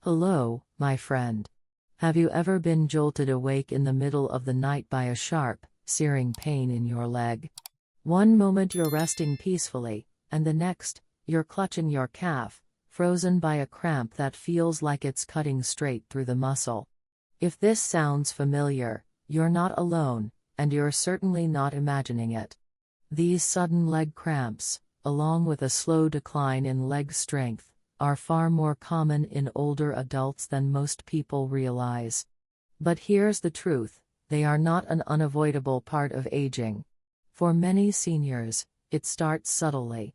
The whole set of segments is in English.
Hello, my friend. Have you ever been jolted awake in the middle of the night by a sharp, searing pain in your leg? One moment you're resting peacefully, and the next, you're clutching your calf, frozen by a cramp that feels like it's cutting straight through the muscle. If this sounds familiar, you're not alone, and you're certainly not imagining it. These sudden leg cramps, along with a slow decline in leg strength, are far more common in older adults than most people realize. But here's the truth: they are not an unavoidable part of aging. For many seniors, it starts subtly.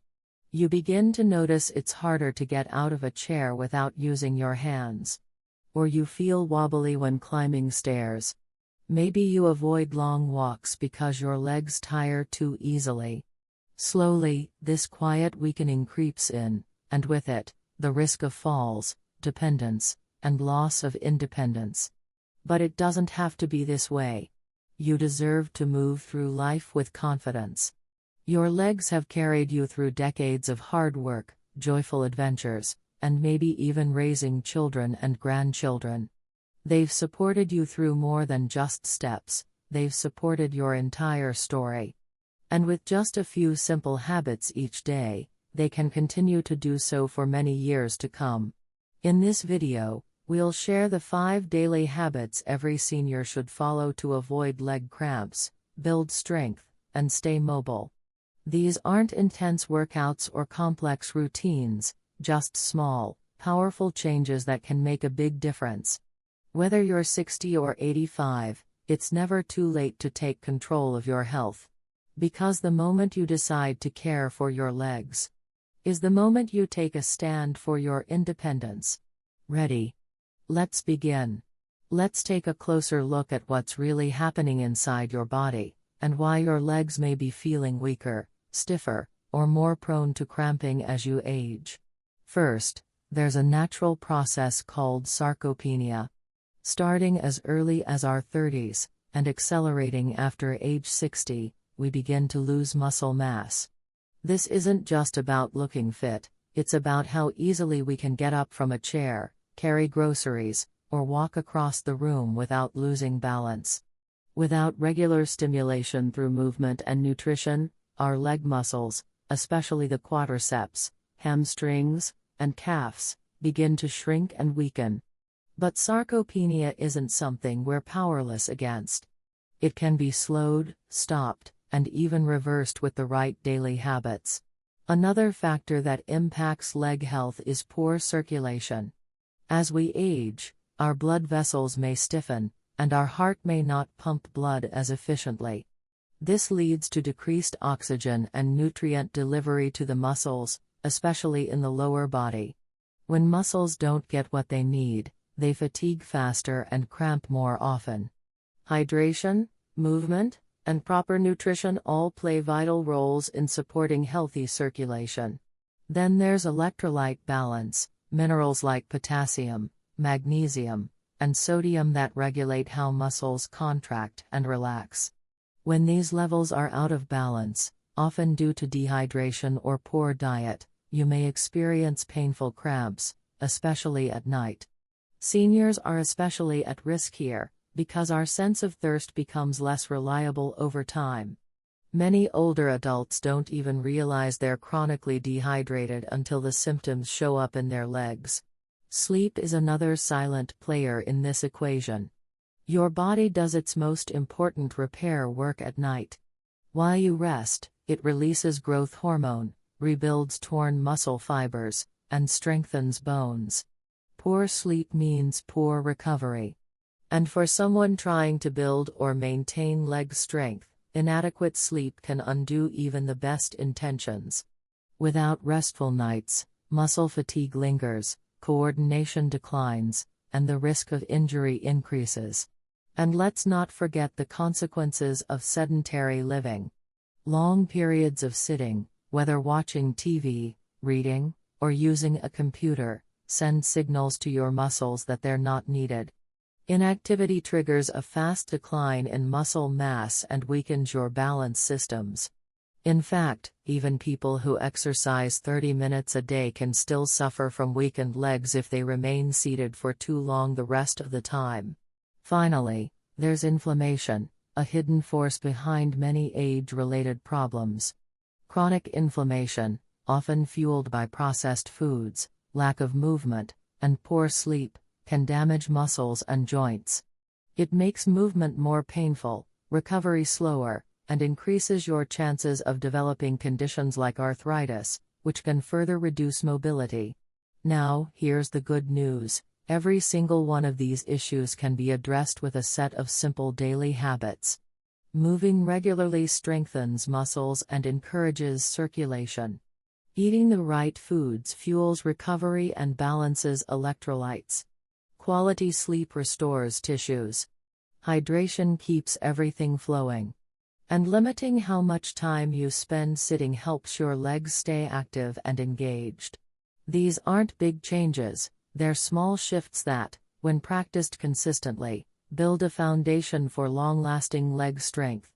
You begin to notice it's harder to get out of a chair without using your hands. Or you feel wobbly when climbing stairs. Maybe you avoid long walks because your legs tire too easily. Slowly, this quiet weakening creeps in, and with it, the risk of falls, dependence, and loss of independence. But it doesn't have to be this way. You deserve to move through life with confidence. Your legs have carried you through decades of hard work, joyful adventures, and maybe even raising children and grandchildren. They've supported you through more than just steps, they've supported your entire story. And with just a few simple habits each day, they can continue to do so for many years to come. In this video, we'll share the 5 daily habits every senior should follow to avoid leg cramps, build strength, and stay mobile. These aren't intense workouts or complex routines, just small, powerful changes that can make a big difference. Whether you're 60 or 85, it's never too late to take control of your health. Because the moment you decide to care for your legs is the moment you take a stand for your independence. Ready? Let's begin. Let's take a closer look at what's really happening inside your body, and why your legs may be feeling weaker, stiffer, or more prone to cramping as you age. First, there's a natural process called sarcopenia. Starting as early as our 30s, and accelerating after age 60, we begin to lose muscle mass. This isn't just about looking fit, it's about how easily we can get up from a chair, carry groceries, or walk across the room without losing balance. Without regular stimulation through movement and nutrition, our leg muscles, especially the quadriceps, hamstrings, and calves, begin to shrink and weaken. But sarcopenia isn't something we're powerless against. It can be slowed, stopped, and even reversed with the right daily habits. Another factor that impacts leg health is poor circulation. As we age, our blood vessels may stiffen, and our heart may not pump blood as efficiently. This leads to decreased oxygen and nutrient delivery to the muscles, especially in the lower body. When muscles don't get what they need, they fatigue faster and cramp more often. Hydration, movement, and proper nutrition all play vital roles in supporting healthy circulation. Then there's electrolyte balance, minerals like potassium, magnesium, and sodium that regulate how muscles contract and relax. When these levels are out of balance, often due to dehydration or poor diet, you may experience painful cramps, especially at night. Seniors are especially at risk here, because our sense of thirst becomes less reliable over time. Many older adults don't even realize they're chronically dehydrated until the symptoms show up in their legs. Sleep is another silent player in this equation. Your body does its most important repair work at night. While you rest, it releases growth hormone, rebuilds torn muscle fibers, and strengthens bones. Poor sleep means poor recovery. And for someone trying to build or maintain leg strength, inadequate sleep can undo even the best intentions. Without restful nights, muscle fatigue lingers, coordination declines, and the risk of injury increases. And let's not forget the consequences of sedentary living. Long periods of sitting, whether watching TV, reading, or using a computer, send signals to your muscles that they're not needed. Inactivity triggers a fast decline in muscle mass and weakens your balance systems. In fact, even people who exercise 30 minutes a day can still suffer from weakened legs if they remain seated for too long the rest of the time. Finally, there's inflammation, a hidden force behind many age-related problems. Chronic inflammation, often fueled by processed foods, lack of movement, and poor sleep, can damage muscles and joints. It makes movement more painful, recovery slower, and increases your chances of developing conditions like arthritis, which can further reduce mobility. Now, here's the good news. Every single one of these issues can be addressed with a set of simple daily habits. Moving regularly strengthens muscles and encourages circulation. Eating the right foods fuels recovery and balances electrolytes. Quality sleep restores tissues. Hydration keeps everything flowing. And limiting how much time you spend sitting helps your legs stay active and engaged. These aren't big changes, they're small shifts that, when practiced consistently, build a foundation for long-lasting leg strength.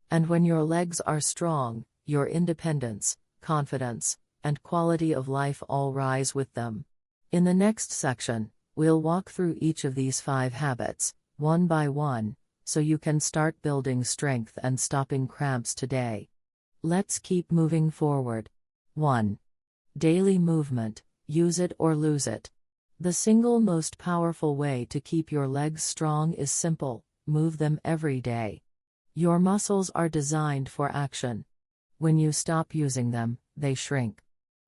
And when your legs are strong, your independence, confidence, and quality of life all rise with them. In the next section, we'll walk through each of these 5 habits, one by one, so you can start building strength and stopping cramps today. Let's keep moving forward. 1. Daily movement, use it or lose it. The single most powerful way to keep your legs strong is simple: move them every day. Your muscles are designed for action. When you stop using them, they shrink.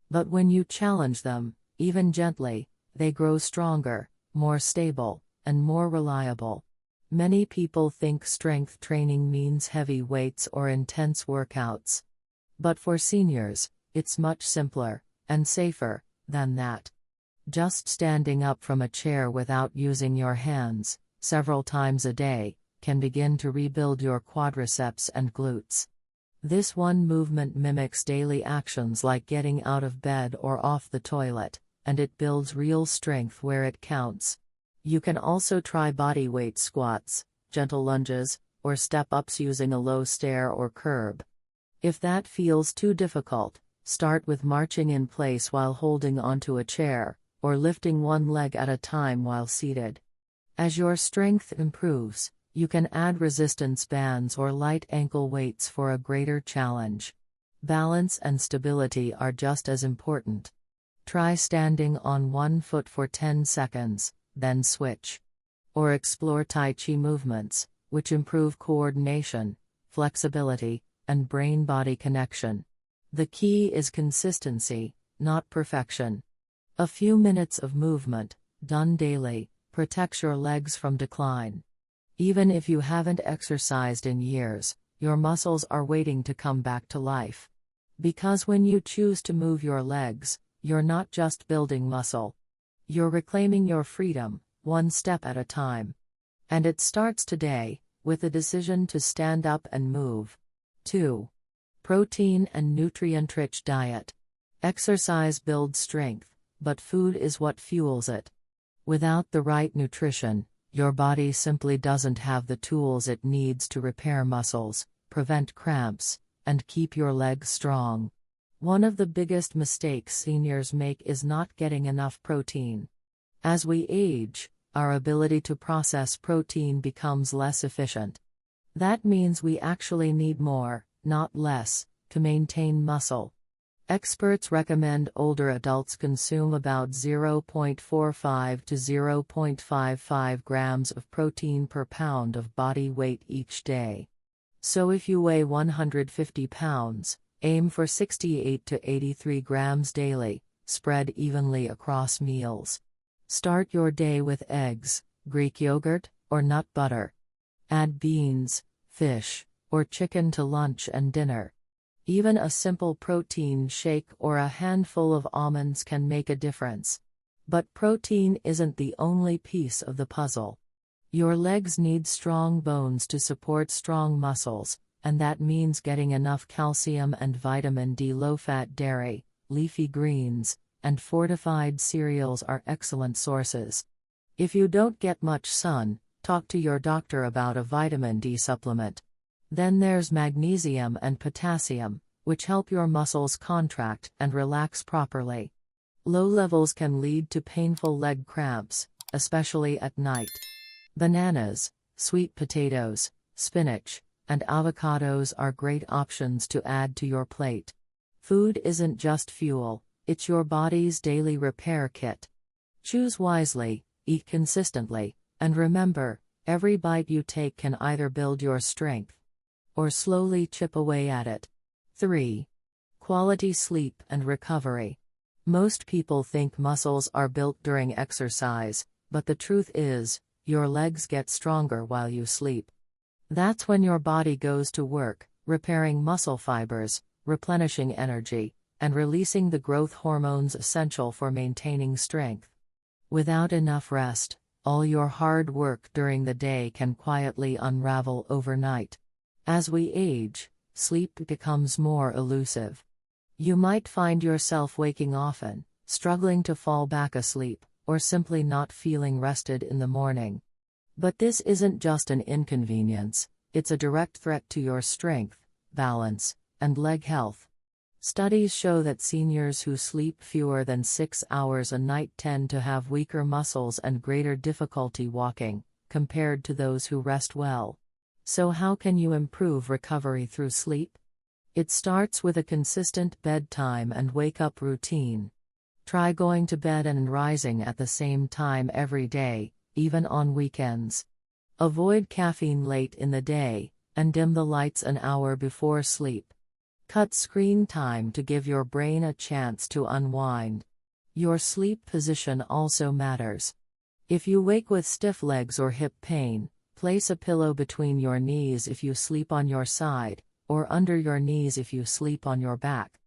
But when you challenge them, even gently, they grow stronger, more stable, and more reliable. Many people think strength training means heavy weights or intense workouts. But for seniors, it's much simpler and safer than that. Just standing up from a chair without using your hands, several times a day, can begin to rebuild your quadriceps and glutes. This one movement mimics daily actions like getting out of bed or off the toilet, and it builds real strength where it counts. You can also try body weight squats, gentle lunges, or step-ups using a low stair or curb. If that feels too difficult, start with marching in place while holding onto a chair, or lifting one leg at a time while seated. As your strength improves, you can add resistance bands or light ankle weights for a greater challenge. Balance and stability are just as important. Try standing on one foot for 10 seconds, then switch. Or explore Tai Chi movements, which improve coordination, flexibility, and brain-body connection. The key is consistency, not perfection. A few minutes of movement, done daily, protects your legs from decline. Even if you haven't exercised in years, your muscles are waiting to come back to life. Because when you choose to move your legs, you're not just building muscle. You're reclaiming your freedom, one step at a time. And it starts today, with a decision to stand up and move. 2. Protein and nutrient-rich diet. Exercise builds strength, but food is what fuels it. Without the right nutrition, your body simply doesn't have the tools it needs to repair muscles, prevent cramps, and keep your legs strong. One of the biggest mistakes seniors make is not getting enough protein. As we age, our ability to process protein becomes less efficient. That means we actually need more, not less, to maintain muscle. Experts recommend older adults consume about 0.45 to 0.55 grams of protein per pound of body weight each day. So if you weigh 150 pounds, aim for 68 to 83 grams daily, spread evenly across meals. Start your day with eggs, Greek yogurt, or nut butter. Add beans, fish, or chicken to lunch and dinner. Even a simple protein shake or a handful of almonds can make a difference. But protein isn't the only piece of the puzzle. Your legs need strong bones to support strong muscles, and that means getting enough calcium and vitamin D. Low-fat dairy, leafy greens, and fortified cereals are excellent sources. If you don't get much sun, talk to your doctor about a vitamin D supplement. Then there's magnesium and potassium, which help your muscles contract and relax properly. Low levels can lead to painful leg cramps, especially at night. Bananas, sweet potatoes, spinach, and avocados are great options to add to your plate. Food isn't just fuel, it's your body's daily repair kit. Choose wisely, eat consistently, and remember, every bite you take can either build your strength or slowly chip away at it. 3. Quality sleep and recovery. Most people think muscles are built during exercise, but the truth is, your legs get stronger while you sleep. That's when your body goes to work, repairing muscle fibers, replenishing energy, and releasing the growth hormones essential for maintaining strength. Without enough rest, all your hard work during the day can quietly unravel overnight. As we age, sleep becomes more elusive. You might find yourself waking often, struggling to fall back asleep, or simply not feeling rested in the morning. But this isn't just an inconvenience, it's a direct threat to your strength, balance, and leg health. Studies show that seniors who sleep fewer than 6 hours a night tend to have weaker muscles and greater difficulty walking, compared to those who rest well. So how can you improve recovery through sleep? It starts with a consistent bedtime and wake-up routine. Try going to bed and rising at the same time every day, even on weekends. Avoid caffeine late in the day, and dim the lights an hour before sleep. Cut screen time to give your brain a chance to unwind. Your sleep position also matters. If you wake with stiff legs or hip pain, place a pillow between your knees if you sleep on your side, or under your knees if you sleep on your back.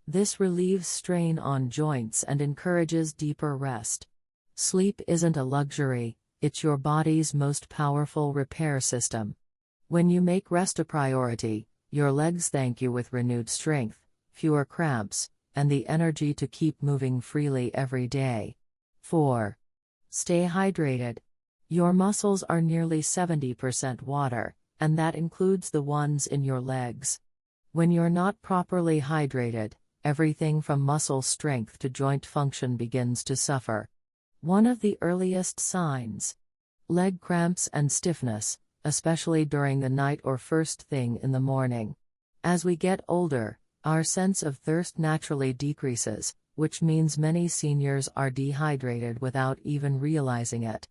This relieves strain on joints and encourages deeper rest. Sleep isn't a luxury, it's your body's most powerful repair system. When you make rest a priority, your legs thank you with renewed strength, fewer cramps, and the energy to keep moving freely every day. 4. Stay hydrated. Your muscles are nearly 70% water, and that includes the ones in your legs. When you're not properly hydrated, everything from muscle strength to joint function begins to suffer. One of the earliest signs: leg cramps and stiffness, especially during the night or first thing in the morning. As we get older, our sense of thirst naturally decreases, which means many seniors are dehydrated without even realizing it.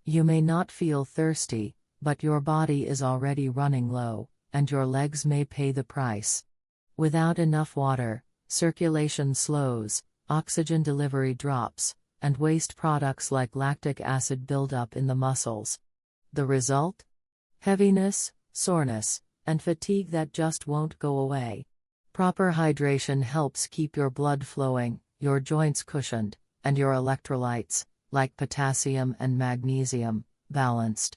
You may not feel thirsty, but your body is already running low, and your legs may pay the price. Without enough water, circulation slows, oxygen delivery drops, and waste products like lactic acid build up in the muscles. The result? Heaviness, soreness, and fatigue that just won't go away. Proper hydration helps keep your blood flowing, your joints cushioned, and your electrolytes, like potassium and magnesium, balanced.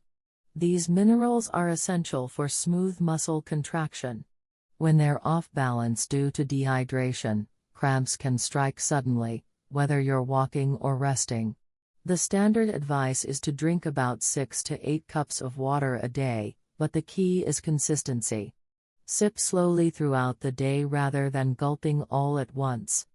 These minerals are essential for smooth muscle contraction. When they're off balance due to dehydration, cramps can strike suddenly, whether you're walking or resting. The standard advice is to drink about 6 to 8 cups of water a day, but the key is consistency. Sip slowly throughout the day rather than gulping all at once.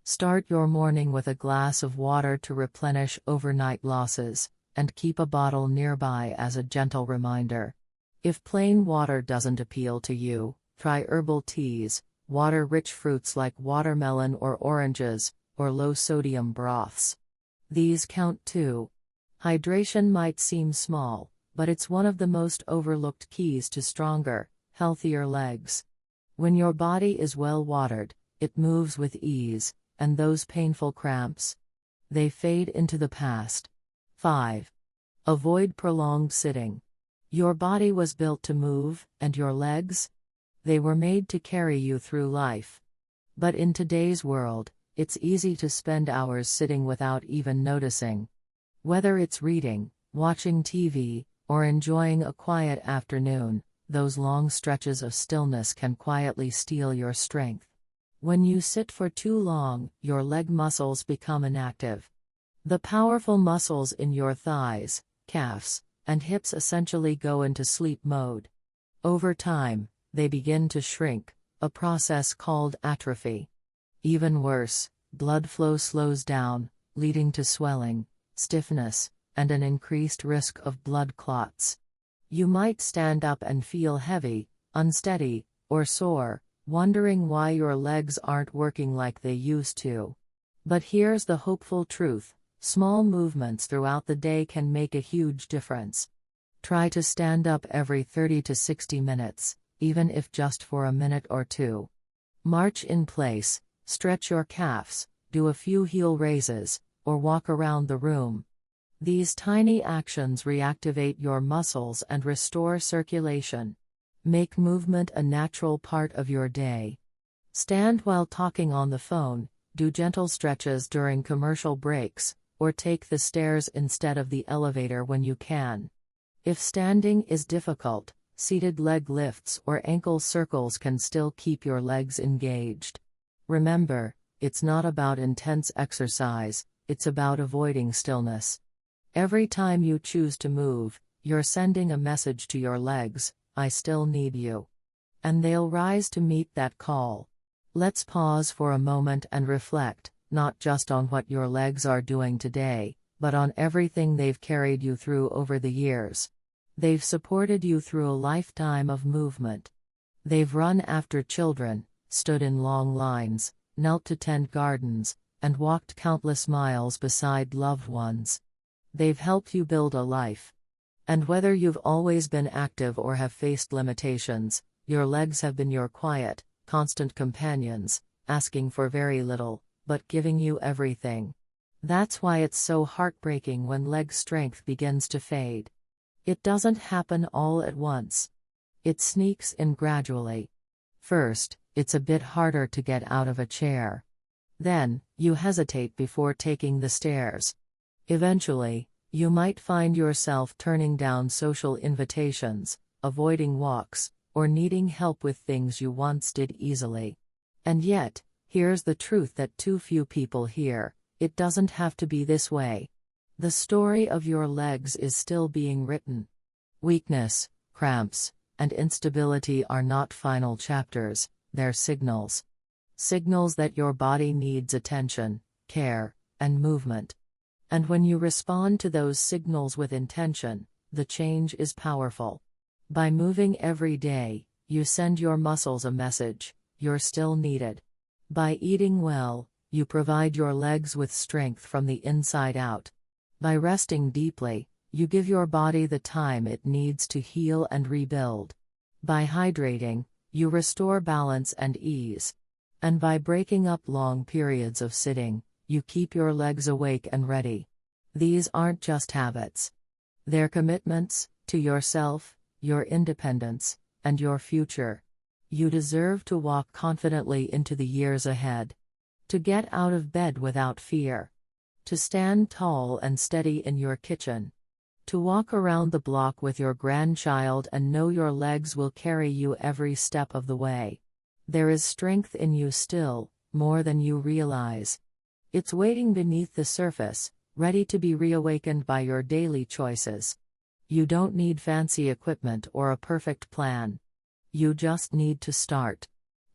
Start your morning with a glass of water to replenish overnight losses, and keep a bottle nearby as a gentle reminder. If plain water doesn't appeal to you, try herbal teas, water-rich fruits like watermelon or oranges, or low-sodium broths. These count too. Hydration might seem small, but it's one of the most overlooked keys to stronger, healthier legs. When your body is well watered, it moves with ease, and those painful cramps, they fade into the past. 5. Avoid prolonged sitting. Your body was built to move, and your legs? They were made to carry you through life. But in today's world, it's easy to spend hours sitting without even noticing. Whether it's reading, watching TV, or enjoying a quiet afternoon, those long stretches of stillness can quietly steal your strength. When you sit for too long, your leg muscles become inactive. The powerful muscles in your thighs, calves, and hips essentially go into sleep mode. Over time, they begin to shrink, a process called atrophy. Even worse, blood flow slows down, leading to swelling, stiffness, and an increased risk of blood clots. You might stand up and feel heavy, unsteady, or sore, wondering why your legs aren't working like they used to. But here's the hopeful truth: small movements throughout the day can make a huge difference. Try to stand up every 30 to 60 minutes, even if just for a minute or two. March in place, stretch your calves, do a few heel raises, or walk around the room. These tiny actions reactivate your muscles and restore circulation. Make movement a natural part of your day. Stand while talking on the phone, do gentle stretches during commercial breaks, or take the stairs instead of the elevator when you can. If standing is difficult, seated leg lifts or ankle circles can still keep your legs engaged. Remember, it's not about intense exercise, it's about avoiding stillness. Every time you choose to move, you're sending a message to your legs: I still need you. And they'll rise to meet that call. Let's pause for a moment and reflect, not just on what your legs are doing today, but on everything they've carried you through over the years. They've supported you through a lifetime of movement. They've run after children, stood in long lines, knelt to tend gardens, and walked countless miles beside loved ones. They've helped you build a life. And whether you've always been active or have faced limitations, your legs have been your quiet, constant companions, asking for very little, but giving you everything. That's why it's so heartbreaking when leg strength begins to fade. It doesn't happen all at once. It sneaks in gradually. First, it's a bit harder to get out of a chair. Then, you hesitate before taking the stairs. Eventually, you might find yourself turning down social invitations, avoiding walks, or needing help with things you once did easily. And yet, here's the truth that too few people hear: it doesn't have to be this way. The story of your legs is still being written. Weakness, cramps, and instability are not final chapters, they're signals. Signals that your body needs attention, care, and movement. And when you respond to those signals with intention, the change is powerful. By moving every day, you send your muscles a message: you're still needed. By eating well, you provide your legs with strength from the inside out. By resting deeply, you give your body the time it needs to heal and rebuild. By hydrating, you restore balance and ease. And by breaking up long periods of sitting, you keep your legs awake and ready. These aren't just habits. They're commitments to yourself, your independence, and your future. You deserve to walk confidently into the years ahead. To get out of bed without fear. To stand tall and steady in your kitchen. To walk around the block with your grandchild and know your legs will carry you every step of the way. There is strength in you still, more than you realize. It's waiting beneath the surface, ready to be reawakened by your daily choices. You don't need fancy equipment or a perfect plan. You just need to start.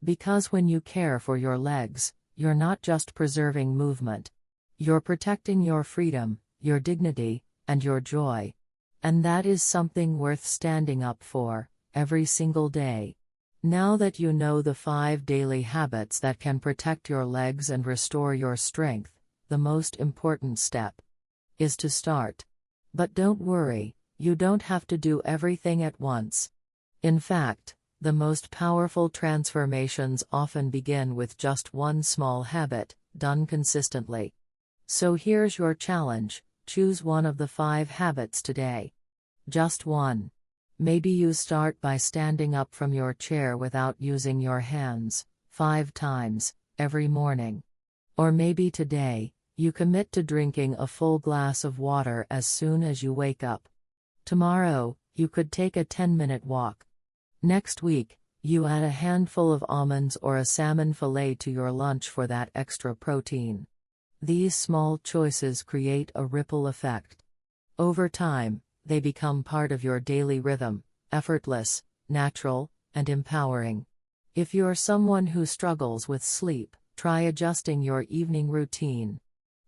Because when you care for your legs, you're not just preserving movement. You're protecting your freedom, your dignity, and your joy. And that is something worth standing up for, every single day. Now that you know the 5 daily habits that can protect your legs and restore your strength, the most important step is to start. But don't worry, you don't have to do everything at once. In fact, the most powerful transformations often begin with just one small habit, done consistently. So here's your challenge: choose one of the 5 habits today. Just one. Maybe you start by standing up from your chair without using your hands, 5 times, every morning. Or maybe today, you commit to drinking a full glass of water as soon as you wake up. Tomorrow, you could take a 10-minute walk. Next week, you add a handful of almonds or a salmon fillet to your lunch for that extra protein. These small choices create a ripple effect. Over time, they become part of your daily rhythm, effortless, natural, and empowering. If you're someone who struggles with sleep, try adjusting your evening routine.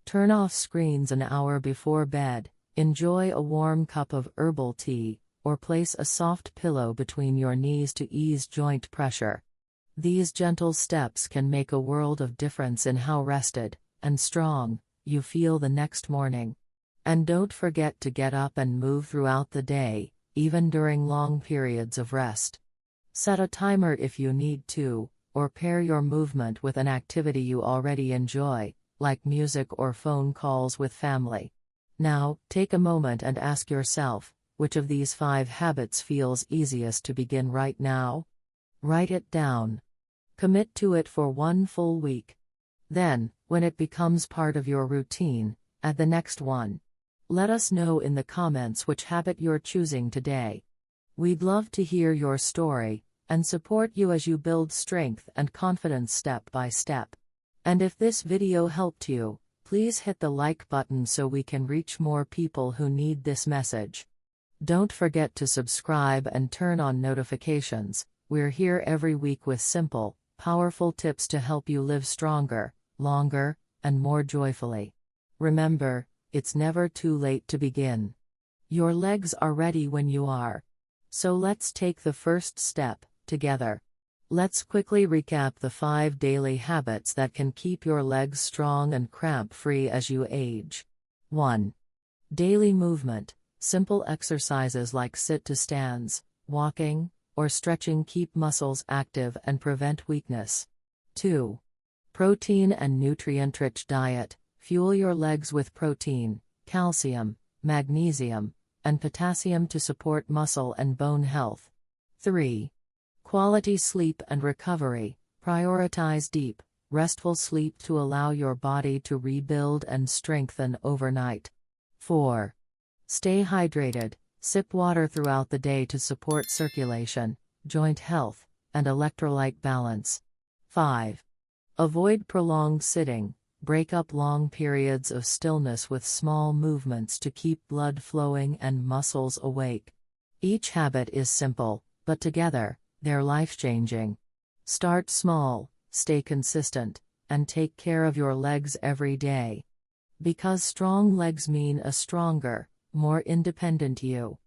Turn off screens an hour before bed, enjoy a warm cup of herbal tea, or place a soft pillow between your knees to ease joint pressure. These gentle steps can make a world of difference in how rested and strong you feel the next morning. And don't forget to get up and move throughout the day, even during long periods of rest. Set a timer if you need to, or pair your movement with an activity you already enjoy, like music or phone calls with family. Now, take a moment and ask yourself, which of these 5 habits feels easiest to begin right now? Write it down. Commit to it for 1 full week. Then, when it becomes part of your routine, add the next one. Let us know in the comments which habit you're choosing today. We'd love to hear your story, and support you as you build strength and confidence step by step. And if this video helped you, please hit the like button so we can reach more people who need this message. Don't forget to subscribe and turn on notifications. We're here every week with simple, powerful tips to help you live stronger, longer, and more joyfully. Remember, it's never too late to begin. Your legs are ready when you are. So let's take the first step, together. Let's quickly recap the 5 daily habits that can keep your legs strong and cramp-free as you age. 1. Daily movement. Simple exercises like sit-to-stands, walking, or stretching keep muscles active and prevent weakness. 2. Protein and nutrient-rich diet. Fuel your legs with protein, calcium, magnesium, and potassium to support muscle and bone health. 3. Quality sleep and recovery. Prioritize deep, restful sleep to allow your body to rebuild and strengthen overnight. 4. Stay hydrated. Sip water throughout the day to support circulation, joint health, and electrolyte balance. 5. Avoid prolonged sitting. Break up long periods of stillness with small movements to keep blood flowing and muscles awake. Each habit is simple, but together, they're life-changing. Start small, stay consistent, and take care of your legs every day. Because strong legs mean a stronger, more independent you.